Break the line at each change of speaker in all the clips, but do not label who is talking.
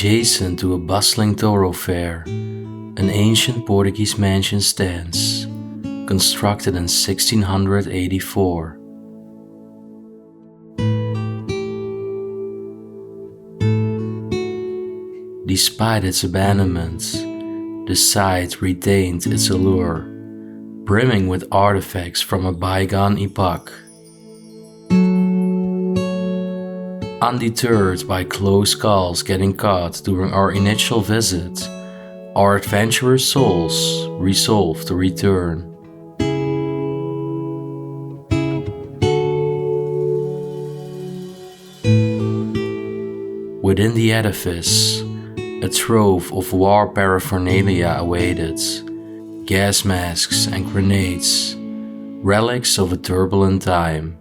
Adjacent to a bustling thoroughfare, an ancient Portuguese mansion stands, constructed in 1684. Despite its abandonment, the site retained its allure, brimming with artifacts from a bygone epoch. Undeterred by close calls getting caught during our initial visit, our adventurous souls resolved to return. Within the edifice, a trove of war paraphernalia awaited, gas masks and grenades, relics of a turbulent time.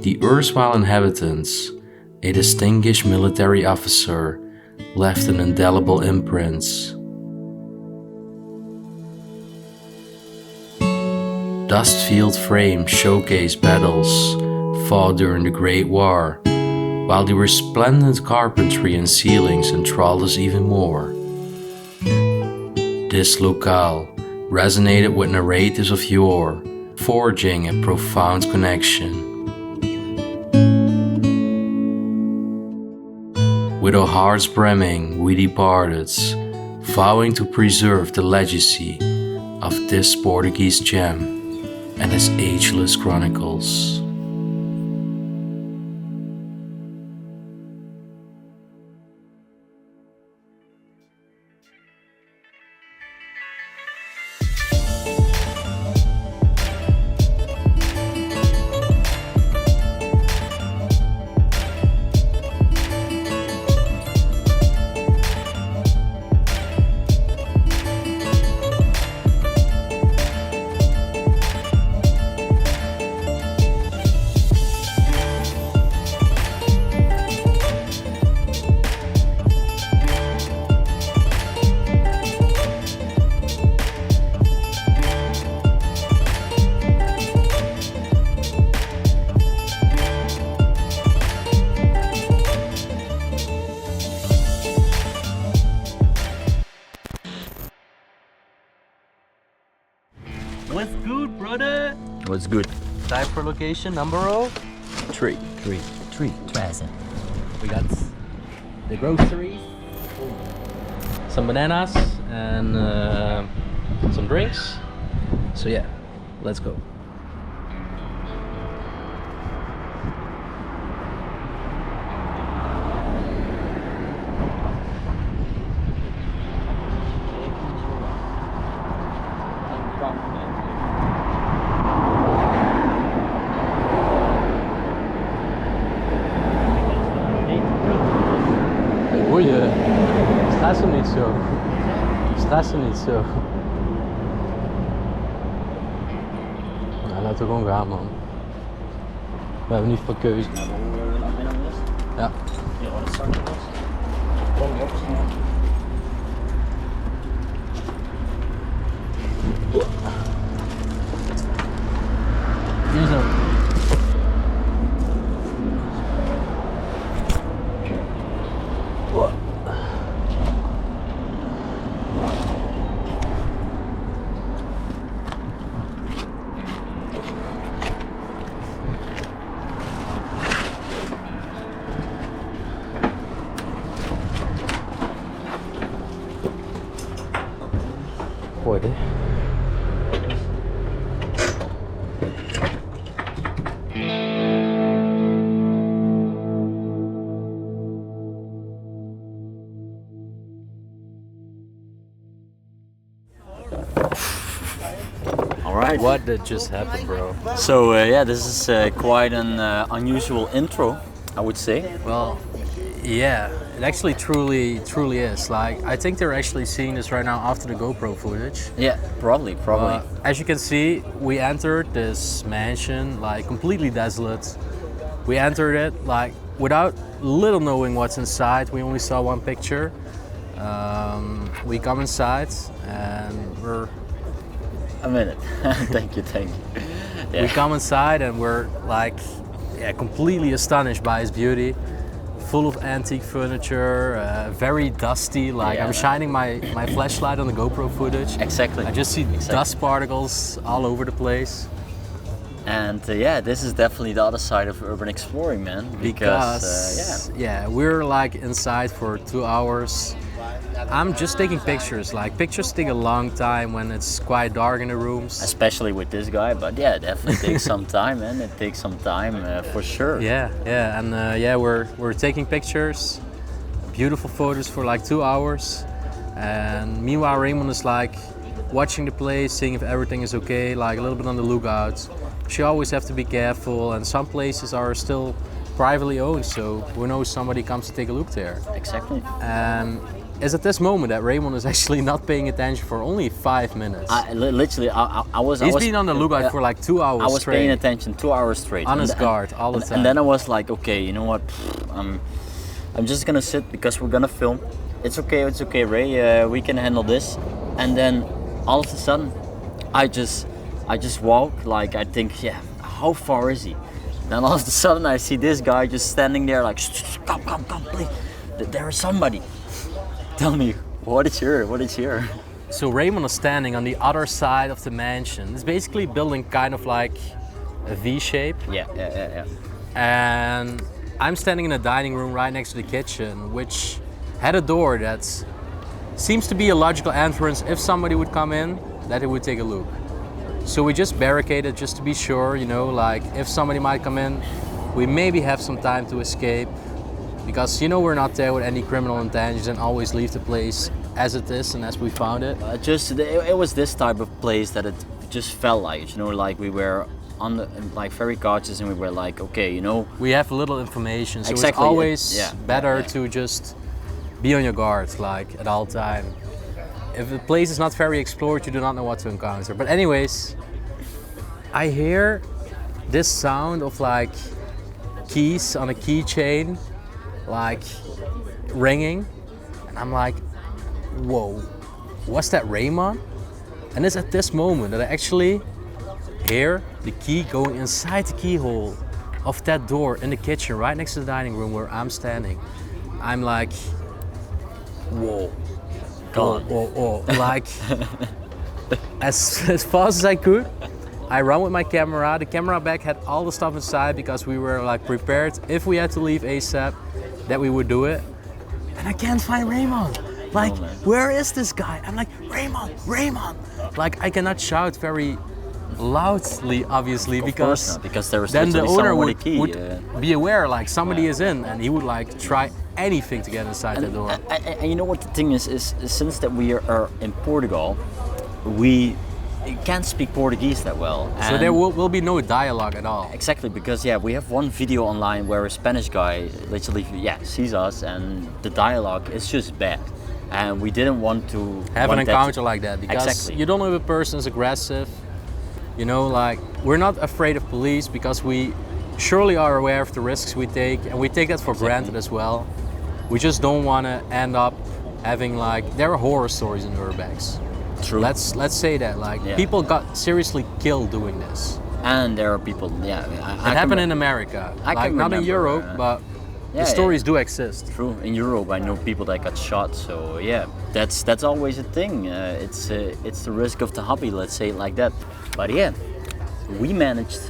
The erstwhile inhabitant, a distinguished military officer, left an indelible imprint. Dust-filled frames showcase battles fought during the Great War, while the resplendent carpentry and ceilings enthralled us even more. This locale resonated with narratives of yore, forging a profound connection. With our hearts brimming, we departed, vowing to preserve the legacy of this Portuguese gem and its ageless chronicles.
What's good, brother?
What's good?
Time for location number 3.
Present.
We got the groceries, some bananas, and some drinks. So yeah, let's go.
Goeie, stressen niet zo. Stressen niet zo. Nou, laten we gewoon gaan, man. We hebben niet veel keuze. Ja. Hier zo. Pode.
Alright.
What did just happen, bro?
So yeah, this is quite an unusual intro, I would say.
Well, yeah, it actually truly is. Like, I think they're actually seeing this right now after the GoPro footage.
Yeah, probably.
As you can see, we entered this mansion like completely desolate. We entered it like without little knowing what's inside. We only saw one picture. We come inside and we're...
A minute. Thank you. Yeah.
We come inside and we're like, yeah, completely astonished by his beauty. Full of antique furniture, very dusty. Like
Yeah,
I'm
man.
shining my flashlight on the GoPro footage.
Exactly.
I just see dust particles all over the place.
And yeah, this is definitely the other side of urban exploring, man. Because
yeah, we're like inside for 2 hours. I'm just taking pictures. Like pictures take a long time when it's quite dark in the rooms.
especially with this guy, but yeah, definitely takes some time, man. It takes some time for sure.
Yeah, and yeah, we're taking pictures, beautiful photos for like 2 hours, and meanwhile Raymond is like watching the place, seeing if everything is okay, like a little bit on the lookout. She always have to be careful, and some places are still privately owned, so who knows, somebody comes to take a look there.
Exactly.
And it's at this moment that Raymond is actually not paying attention for only 5 minutes.
Literally, I was.
He's been on the lookout for like 2 hours
I was
straight.
paying attention 2 hours straight.
On his guard all the time.
And then I was like, okay, you know what? I'm just gonna sit because we're gonna film. It's okay, Ray. We can handle this. And then all of a sudden, I just walk like I think, yeah, how far is he? Then all of a sudden I see this guy just standing there like, come, please. There is somebody. Tell me, what is here?
So Raymond is standing on the other side of the mansion. It's basically building kind of like a V shape.
Yeah.
And I'm standing in a dining room right next to the kitchen, which had a door that seems to be a logical entrance if somebody would come in, that he would take a look. So we just barricaded just to be sure, you know, like if somebody might come in, we maybe have some time to escape. Because, you know, we're not there with any criminal intentions and always leave the place as it is and as we found it.
It was this type of place that it just felt like, you know, like we were on the, like very cautious, and we were like, okay, you know.
We have little information, so
Exactly,
it's always
yeah,
better
yeah.
to just be on your guard, like at all time. If the place is not very explored, you do not know what to encounter. But anyways, I hear this sound of like keys on a keychain, like ringing, and I'm like, whoa, was that Raymond? And it's at this moment that I actually hear the key going inside the keyhole of that door in the kitchen right next to the dining room where I'm standing. I'm like, whoa, whoa, like as fast as I could, I run with my camera. The camera bag had all the stuff inside because we were like prepared if we had to leave ASAP that we would do it. And I can't find Raymond. Like, where is this guy? I'm like, Raymond. Like, I cannot shout very loudly, obviously, because
there was
then the
literally
owner
someone
would,
with a key,
would be aware, like somebody is in, and he would like try anything to get inside the door.
And you know what the thing is since that we are in Portugal, we can't speak Portuguese that well.
So there will be no dialogue at all.
Exactly, because yeah, we have one video online where a Spanish guy literally sees us, and the dialogue is just bad. And we didn't want to
have an encounter like that, because
Exactly.
you don't know if a person is aggressive. You know, like, we're not afraid of police because we surely are aware of the risks we take, and we take that for granted as well. We just don't want to end up having like, there are horror stories in urbex.
True.
Let's say that, like, people got seriously killed doing this.
And there are people,
It happened in America, like not in Europe, but the stories do exist.
True. In Europe, I know people that got shot. So yeah, that's always a thing. It's the risk of the hobby, let's say it like that. But yeah, we managed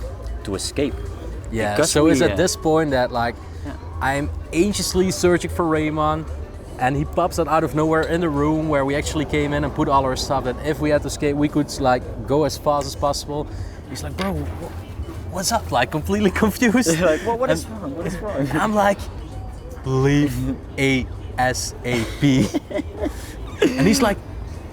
to escape.
Yeah.
Because
So
we,
it's at this point that like I'm anxiously searching for Raymond, and he pops out of nowhere in the room where we actually came in and put all our stuff. That if we had to escape, we could like go as fast as possible. He's like, bro, what's up? Like, completely confused.
like, what is wrong? What is wrong?
And I'm like, leave ASAP. And he's like,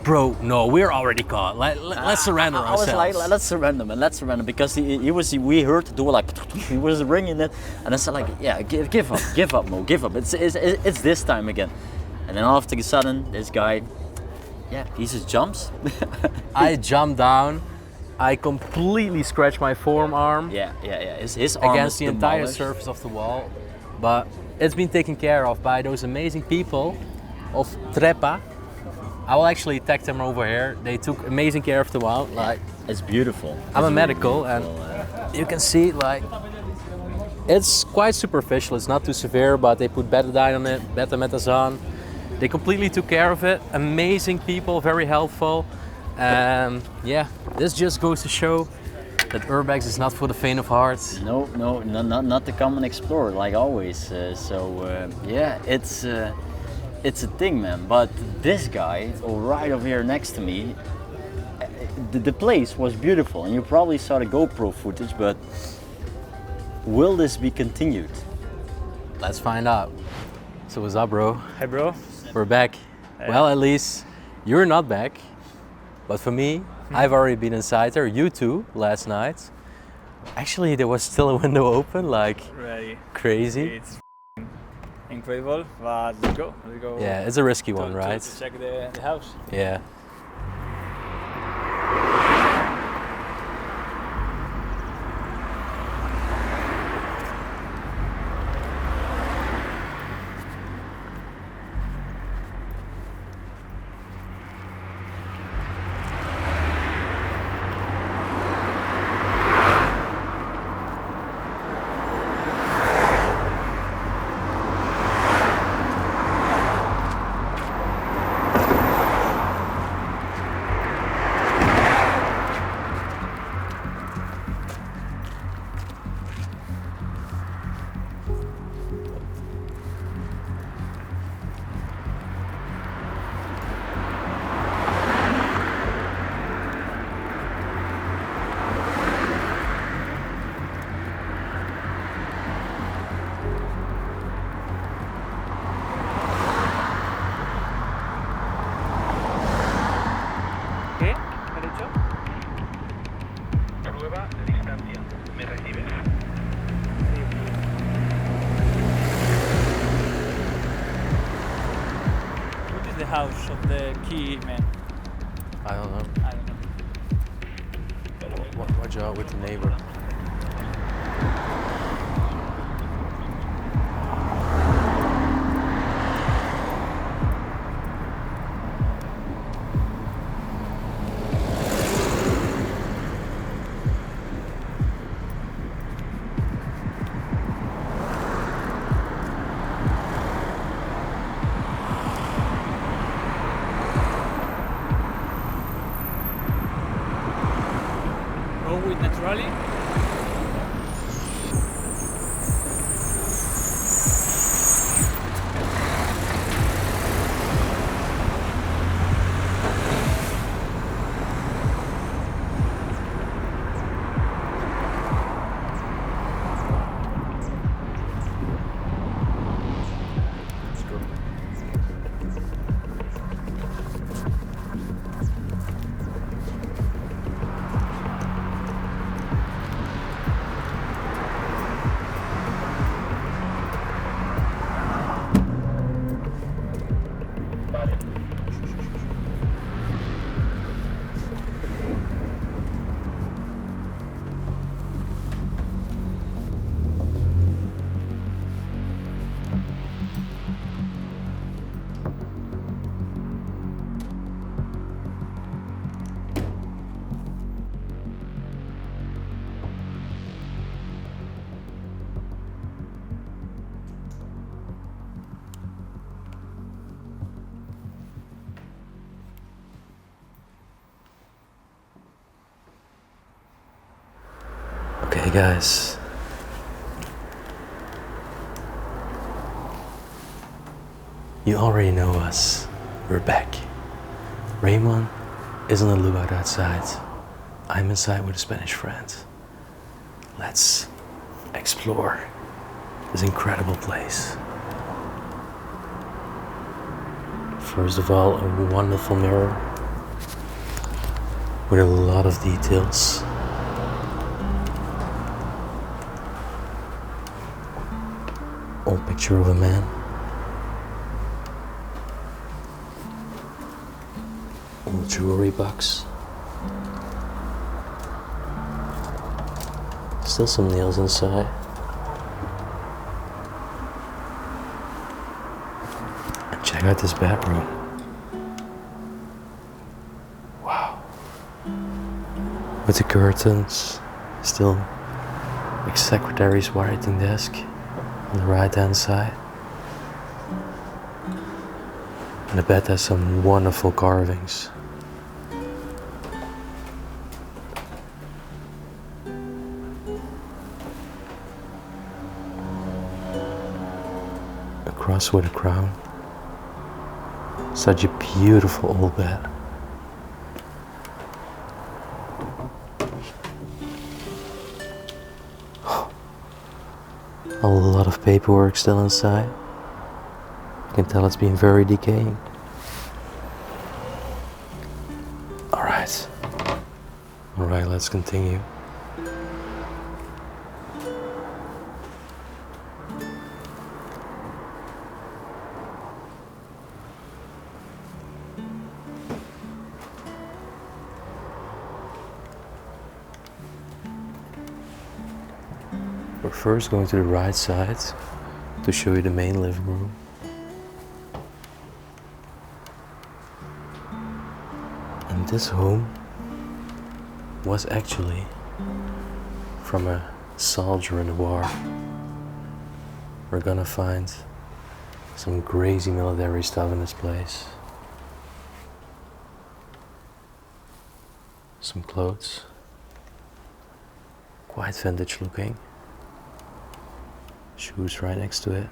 bro, no, we're already caught. Let's surrender ourselves.
I was like, let's surrender, man. Let's surrender, because we heard the door like he was ringing it, and I said like, yeah, give up, Mo, give up. It's this time again. And then all of a sudden, this guy, he just jumps.
I jump down. I completely scratch my forearm.
Yeah. His arm
against
is
the entire
demolished.
surface of the wall, but it's been taken care of by those amazing people of 𝗦𝘁cie𝗿𝗆. I will actually tag them over here. They took amazing care of the wall. Like,
It's beautiful.
I'm
It's
a medical,
really
and
beautiful,
you can see like It's quite superficial, it's not too severe, but they put betadine on it, betamethasone. They completely took care of it. Amazing people, very helpful. And yeah, this just goes to show that urbex is not for the faint of heart.
No, not to come and explore like always. Yeah, it's a thing, man. But this guy, right over here next to me, the place was beautiful, and you probably saw the GoPro footage. But will this be continued?
Let's find out. So what's up, bro?
Hey, bro.
We're back. Well, at least you're not back. But for me, I've already been inside there. You too, last night. Actually, there was still a window open, like
Ready.
crazy.
It's incredible, but let's go. Let's go.
Yeah, it's a risky one,
to
right?
check the house.
Yeah.
¿Qué? ¿Derecho?
Prueba de distancia. ¿Me recibes?
What is the house of the key man?
I don't know.
I don't know.
Watch out with the neighbor.
Go with naturally.
Okay, guys. You already know us. We're back. Raymond is on the lookout outside. I'm inside with a Spanish friend. Let's explore this incredible place. First of all, a wonderful mirror with a lot of details. Old picture of a man. Old jewelry box. Still some nails inside. And check out this bedroom. Wow. With the curtains still
Like secretary's writing desk on the right hand side. And the bed has some wonderful carvings. A cross with a crown. Such a beautiful old bed. A lot of paperwork still inside. You can tell it's been very decaying. Alright, let's continue. We're first going to the right side to show you the main living room. And this home was actually from a soldier in the war. We're gonna find some crazy military stuff in this place. Some clothes, quite vintage looking. Shoes right next to it.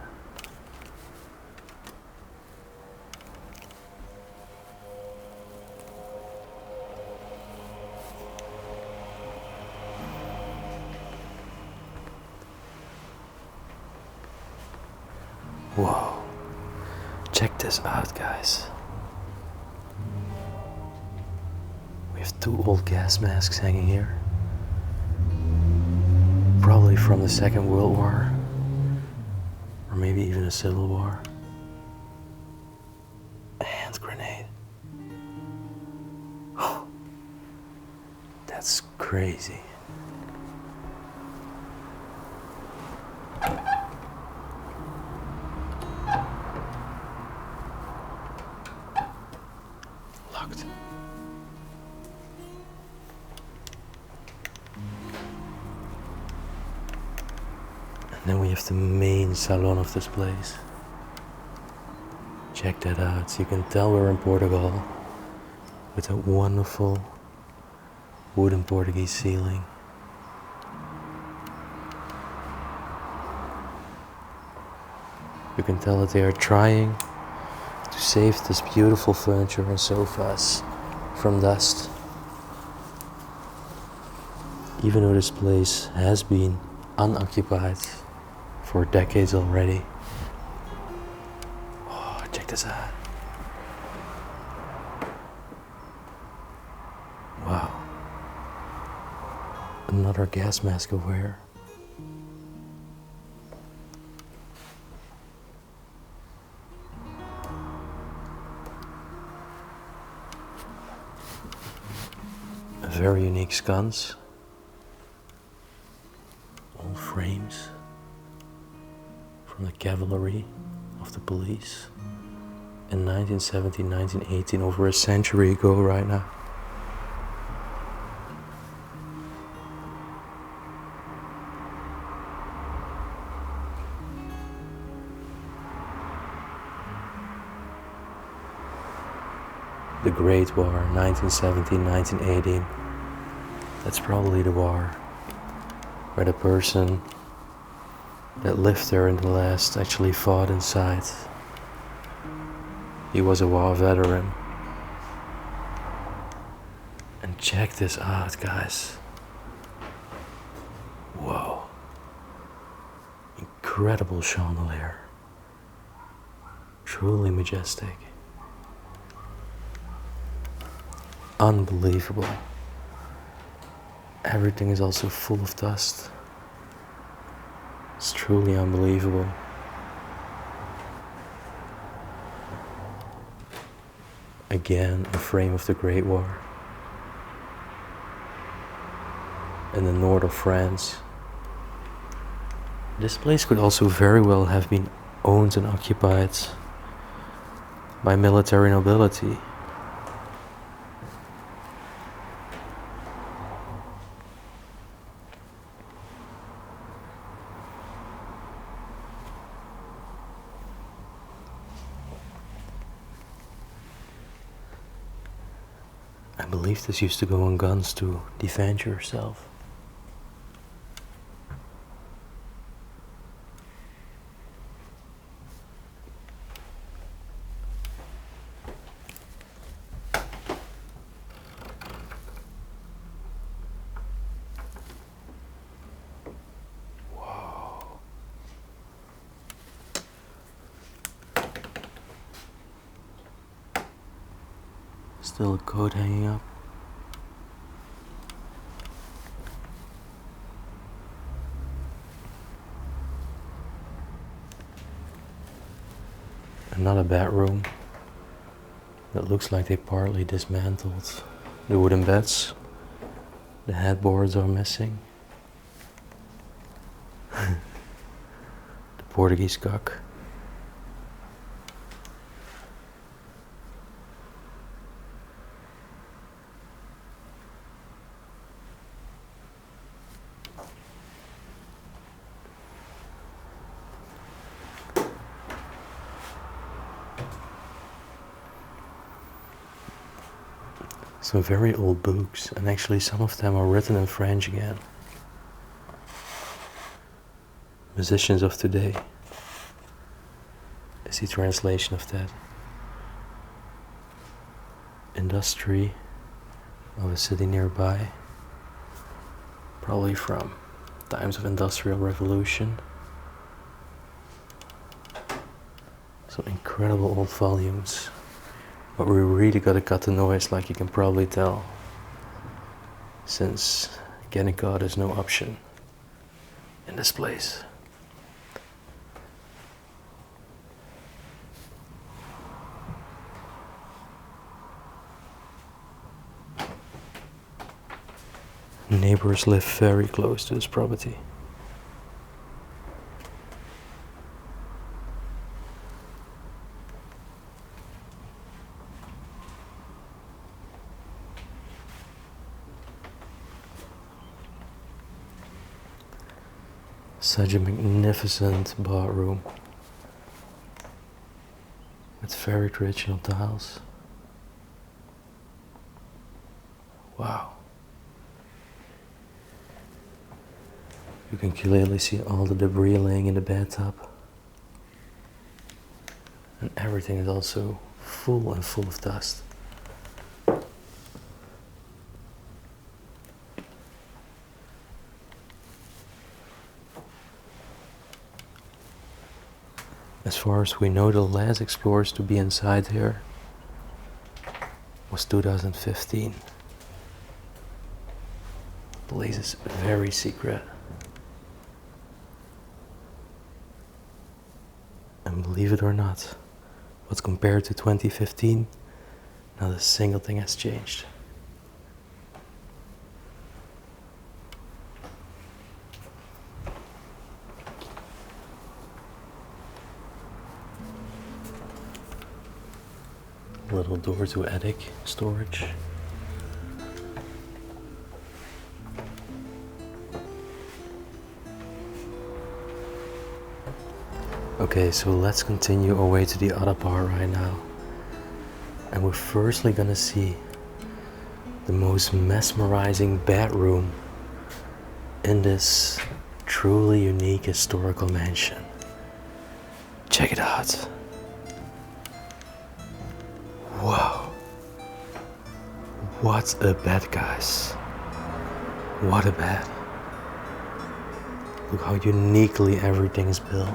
Whoa, check this out, guys. We have 2 old gas masks hanging here. Probably from the Second World War. Or maybe even a Civil War. A hand grenade. That's crazy. Locked. And then we have the main salon of this place. Check that out. So you can tell we're in Portugal with a wonderful wooden Portuguese ceiling. You can tell that they are trying to save this beautiful furniture and sofas from dust. Even though this place has been unoccupied for decades already. Oh, check this out. Wow. Another gas mask over here. A very unique sconce. All frames from the cavalry of the police in 1917, 1918, over a century ago right now. The Great War, 1917, 1918. That's probably the war where the person that lived there in the last actually fought inside. He was a war veteran. And check this out, guys. Whoa. Incredible chandelier. Truly majestic. Unbelievable. Everything is also full of dust. It's truly unbelievable. Again, a frame of the Great War. In the north of France. This place could also very well have been owned and occupied by military nobility. believe this used to go on guns to defend yourself. Still a coat hanging up. Another bedroom that looks like they partly dismantled the wooden beds. The headboards are missing. The Portuguese cock. Some very old books, and actually some of them are written in French again. Musicians of Today is the translation of that. Industry of a city nearby, probably from times of Industrial Revolution. Some incredible old volumes. But we really gotta cut the noise, like you can probably tell, since getting caught is no option in this place. Neighbors live very close to this property. Such a magnificent bathroom with very traditional tiles. Wow. You can clearly see all the debris laying in the bathtub. And everything is also full of dust. As far as we know, the last explorers to be inside here was 2015. The place is very secret. And believe it or not, but compared to 2015, not a single thing has changed. Little door to attic storage. Okay, so let's continue our way to the other part right now. And we're firstly gonna see the most mesmerizing bedroom in this truly unique historical mansion. Check it out. Wow. What a bed, guys. What a bed. Look how uniquely everything is built.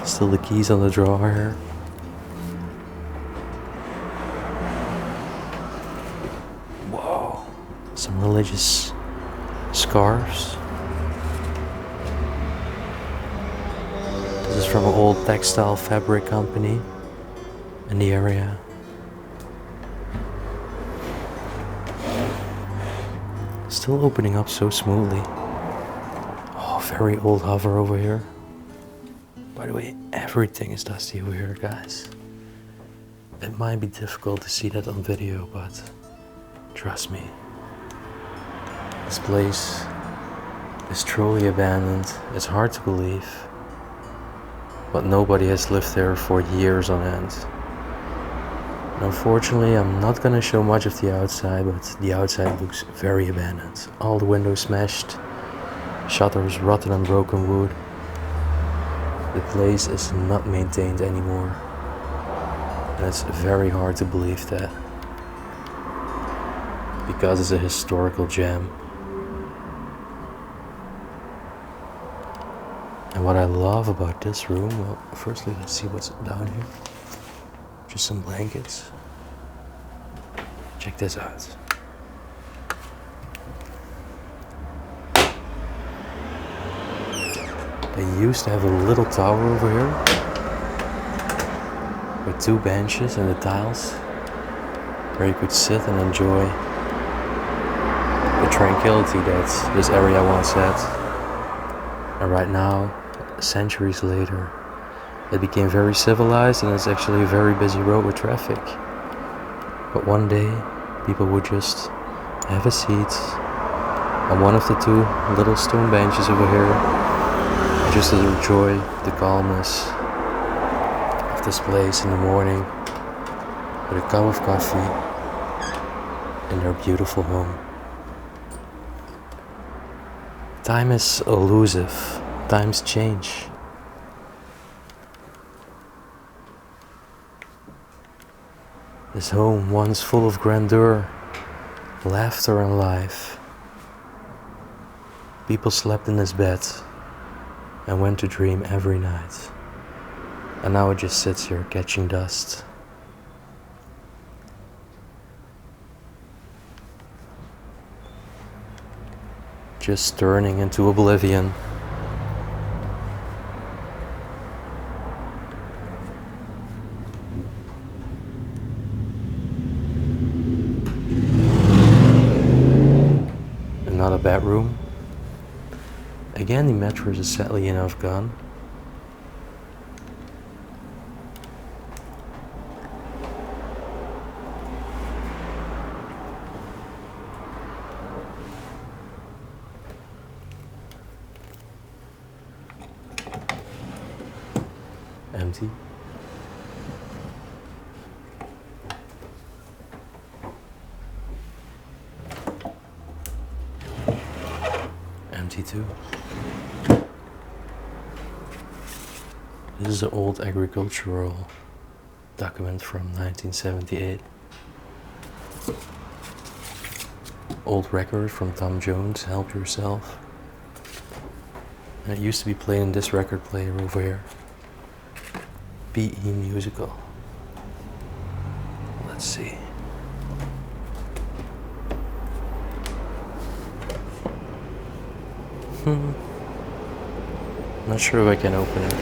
Still the keys on the drawer here. Whoa. Some religious scarves. This is from an old textile fabric company in the area. Still opening up so smoothly. Oh, very old hover over here. By the way, everything is dusty over here, guys. It might be difficult to see that on video, but trust me, this place is truly abandoned. It's hard to believe, but nobody has lived there for years on end. Unfortunately, I'm not gonna show much of the outside, but the outside looks very abandoned. All the windows smashed, shutters rotten and broken wood. The place is not maintained anymore. And it's very hard to believe that, because it's a historical gem. And what I love about this room, well, firstly let's see what's down here. Just some blankets. Check this out. They used to have a little tower over here with 2 benches and the tiles where you could sit and enjoy the tranquility that this area once had. And right now, centuries later, it became very civilized and it's actually a very busy road with traffic. But one day, people would just have a seat on one of the 2 little stone benches over here and just enjoy the calmness of this place in the morning with a cup of coffee in their beautiful home. Time is elusive. Times change. This home, once full of grandeur, laughter and life. People slept in this bed and went to dream every night. And now it just sits here catching dust. Just turning into oblivion. Another bedroom. Again, the mattress is sadly enough gone. Empty. Empty too. This is an old agricultural document from 1978. Old record from Tom Jones, Help Yourself. And it used to be played in this record player over here. 𝗵𝗲 musical. Let's see. Not sure if I can open it.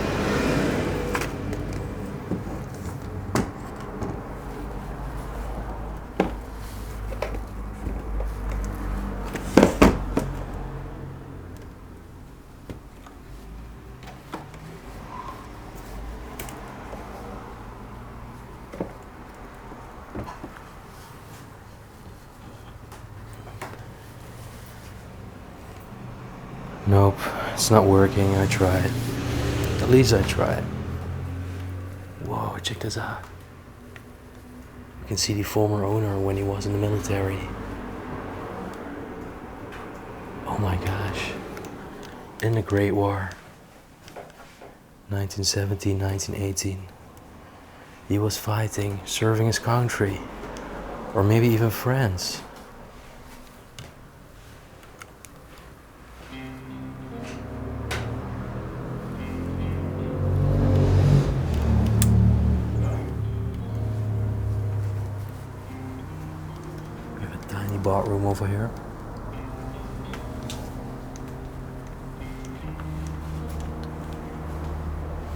Nope, it's not working. I tried. At least I tried. Whoa, check this out. You can see the former owner when he was in the military. Oh my gosh. In the Great War. 1917, 1918. He was fighting, serving his country. Or maybe even France. Bar room over here.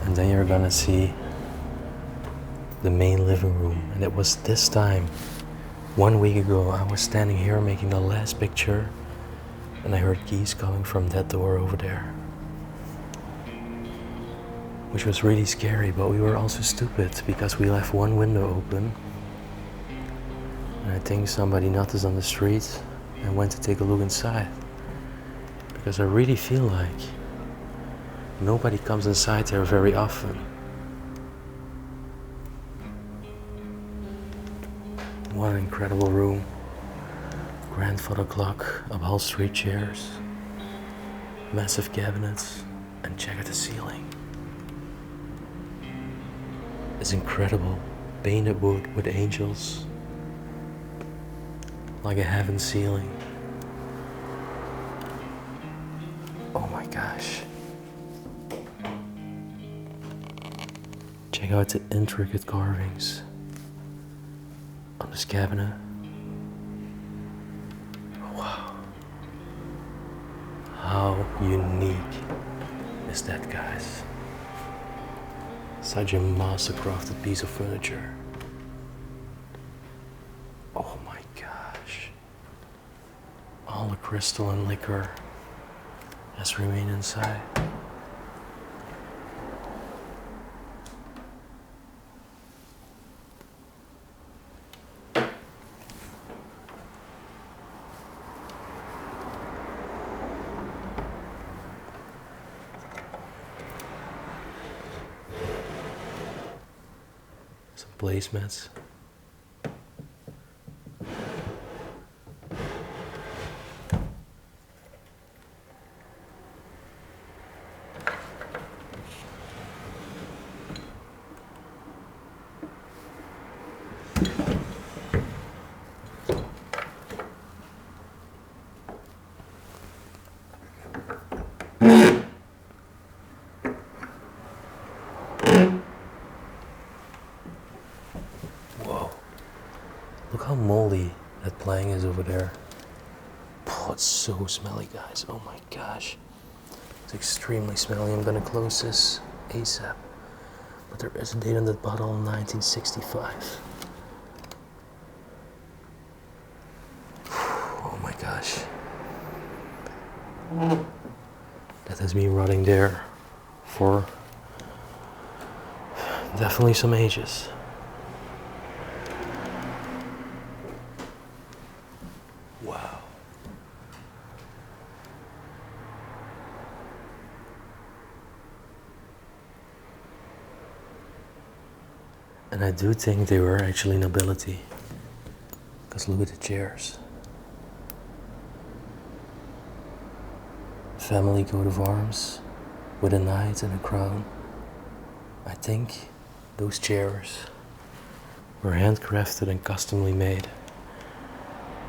And then you're gonna see the main living room. And it was this time, 1 week ago, I was standing here making the last picture and I heard keys coming from that door over there. Which was really scary, but we were also stupid because we left one window open. And I think somebody noticed on the street and went to take a look inside. Because I really feel like nobody comes inside there very often. What an incredible room. Grandfather clock, upholstery chairs, massive cabinets, and check out the ceiling. It's incredible, painted wood with angels, like a heaven ceiling. Oh my gosh. Check out the intricate carvings on this cabinet. Wow. How unique is that, guys? Such a master-crafted piece of furniture. Oh my gosh. All the crystal and liquor has remained inside. Some placemats. Whoa. Look how moldy that plank is over there. Oh, it's so smelly, guys. Oh my gosh. It's extremely smelly. I'm gonna close this ASAP. But there is a date on that bottle, 1965. Oh my gosh. That has been rotting there for definitely some ages. Wow. And I do think they were actually nobility. Because look at the chairs. Family coat of arms with a knight and a crown. I think those chairs were handcrafted and customly made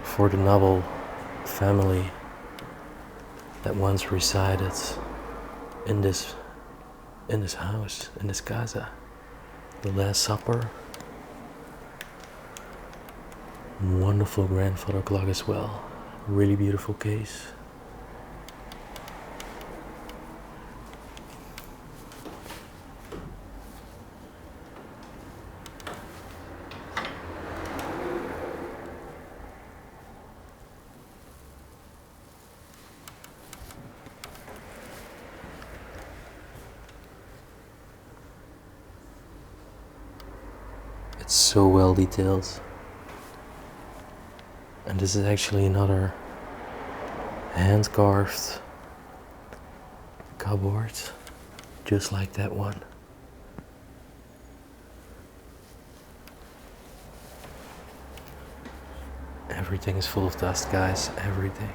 for the noble family that once resided in this house, in this casa. The Last Supper. Wonderful grandfather clock as well. Really beautiful case. It's so well detailed. And this is actually another hand-carved cupboard, just like that one. Everything is full of dust, guys, everything.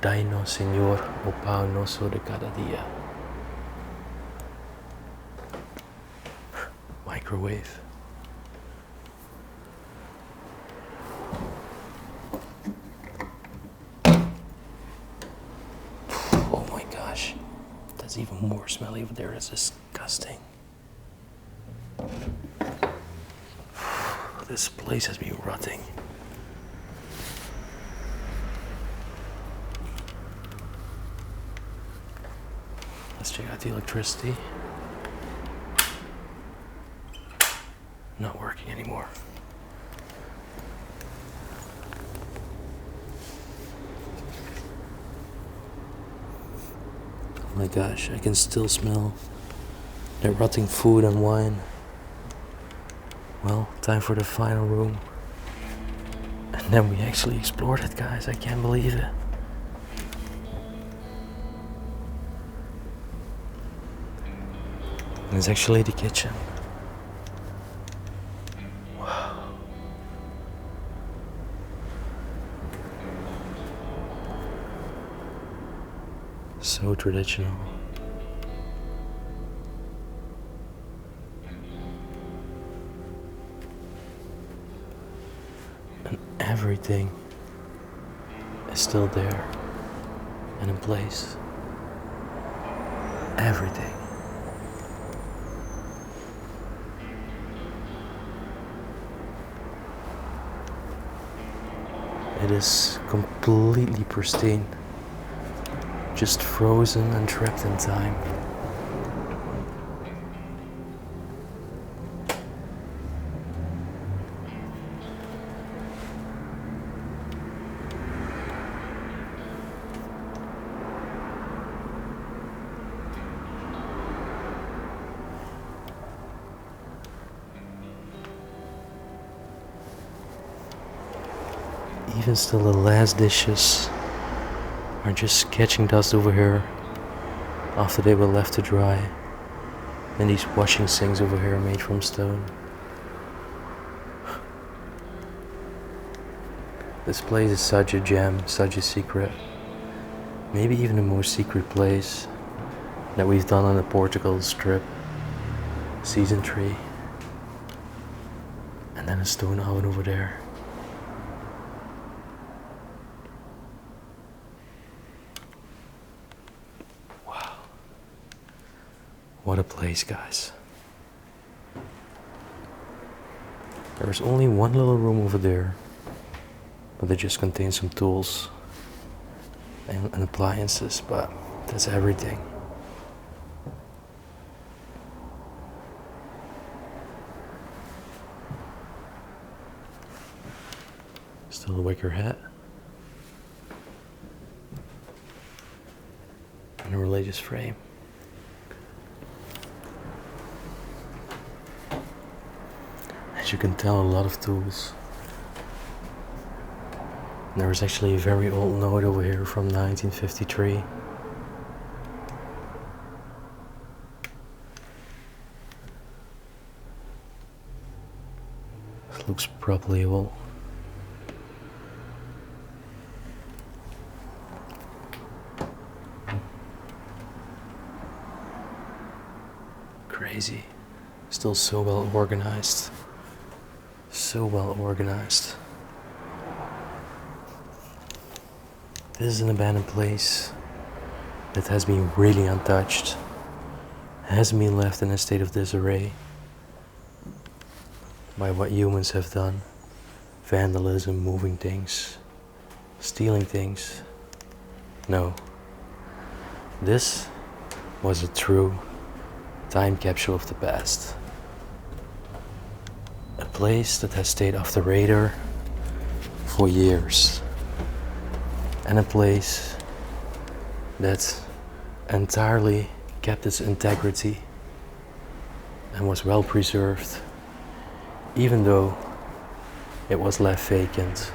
Dino Señor o Pão Nosso de cada dia. Microwave. Oh my gosh, that's even more smelly over there. It's disgusting. This place has been rotting. Let's check out the electricity. Not working anymore. Oh my gosh, I can still smell the rotting food and wine. Well, time for the final room. And then we actually explored it, guys. I can't believe it. And it's actually the kitchen. Wow. So traditional. And everything is still there and in place. Everything. It is completely pristine, just frozen and trapped in time. Even still, the last dishes are just catching dust over here after they were left to dry in these washing sinks over here made from stone. This place is such a gem, such a secret. Maybe even the most secret place that we've done on the Portugal trip. Season 3. And then a stone oven over there. What a place, guys. There's only one little room over there, but it just contains some tools and appliances, but that's everything. Still a wicker hat. And a religious frame. As you can tell, a lot of tools. And there was actually a very old note over here from 1953. This looks probably old. Crazy. Still so well organized. So well organized. This is an abandoned place that has been really untouched. Hasn't been left in a state of disarray by what humans have done. Vandalism, moving things, stealing things. No. This was a true time capsule of the past. A place that has stayed off the radar for years. And a place that entirely kept its integrity and was well preserved, even though it was left vacant.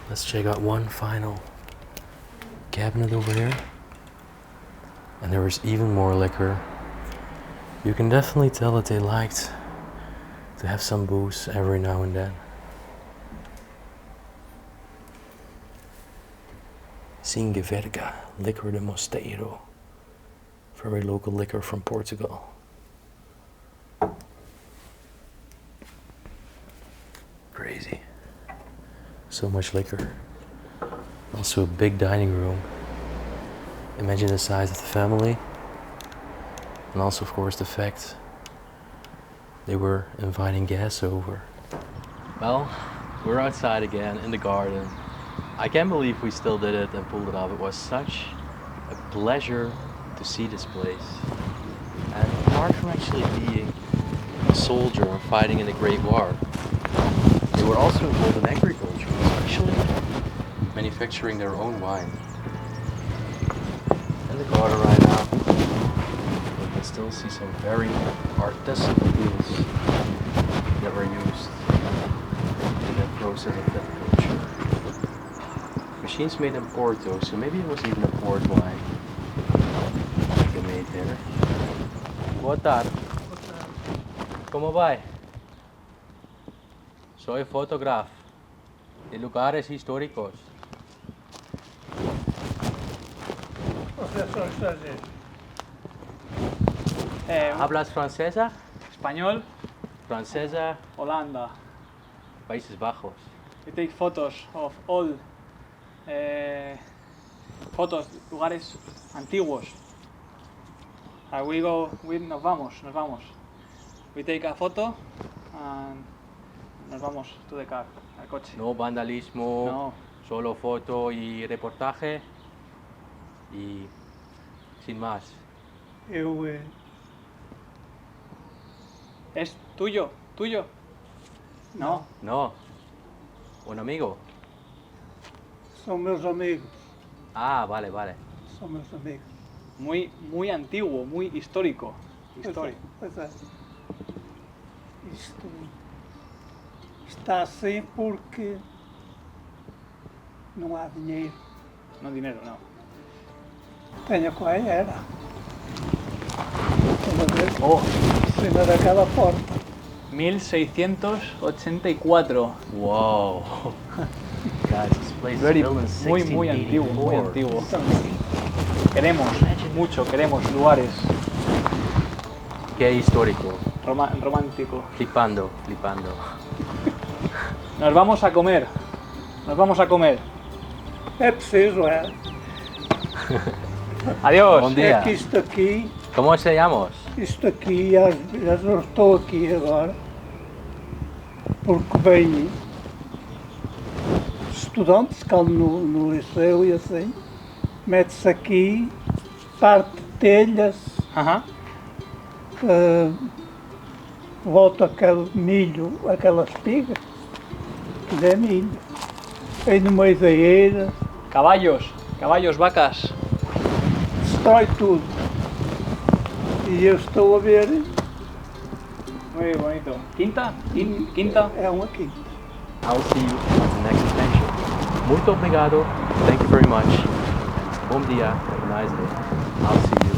Let's check out one final cabinet over here. And there is even more liquor. You can definitely tell that they liked to have some booze every now and then. 𝗦𝘁cie𝗿𝘆𝗶, liquor de mosteiro. Very local liquor from Portugal. Crazy. So much liquor. Also a big dining room. Imagine the size of the family. And also, of course, the fact they were inviting guests over.
Well, we're outside again in the garden. I can't believe we still did it and pulled it off. It was such a pleasure to see this place. And apart from actually being a soldier and fighting in the Great War, they were also involved in agriculture, actually manufacturing their own wine. In the garden right now, you can still see some very artistic tools that were used in the process of that culture. Machines made in Porto, so maybe it was even a port wine they made there. Boa tarde. Como vai? Soy fotógrafo de lugares históricos.
Vocês são estrangeiros.
¿Hablas francesa?
Español,
Francesa,
Holanda.
Países Bajos.
We take photos of all fotos, lugares antiguos. Nos vamos. We take a photo and nos vamos to the car, al coche.
No vandalismo,
No.
solo foto y reportaje. Y sin más.
Eu
¿Es tuyo? No.
No. Un amigo.
são meus amigos.
Ah, vale.
São meus amigos.
Muy antiguo, muy histórico.
Pois é. Isto está assim porque não há dinheiro.
No dinero, no.
Tenho qual era. Estás a ver?
Oh,
Cima daquela porta.
1684.
Wow. Guys, this place is
Very,
built in
muy antiguo, muy
1684.
antiguo.
Então,
Queremos lugares
Qué histórico.
romántico.
Flipando.
Nos vamos a comer.
é preciso, é.
Adiós.
Bom
É
dia.
que isto aqui,
¿Cómo se llama?
eu estou aqui agora, porque venho estudantes, que andam no liceu e assim, mete-se aqui, parte telhas,
Ajá.
volta aquele milho, aquelas espigas, que é milho, aí no meio da eira,
Caballos, vacas.
destrói tudo. E eu estou a ver,
Muy bonito. ¿Quinta? ¿Quinta?
é uma quinta.
I'll see you at the next adventure. Muito obrigado. Thank you very much. Bom dia. Have a nice day. I'll see you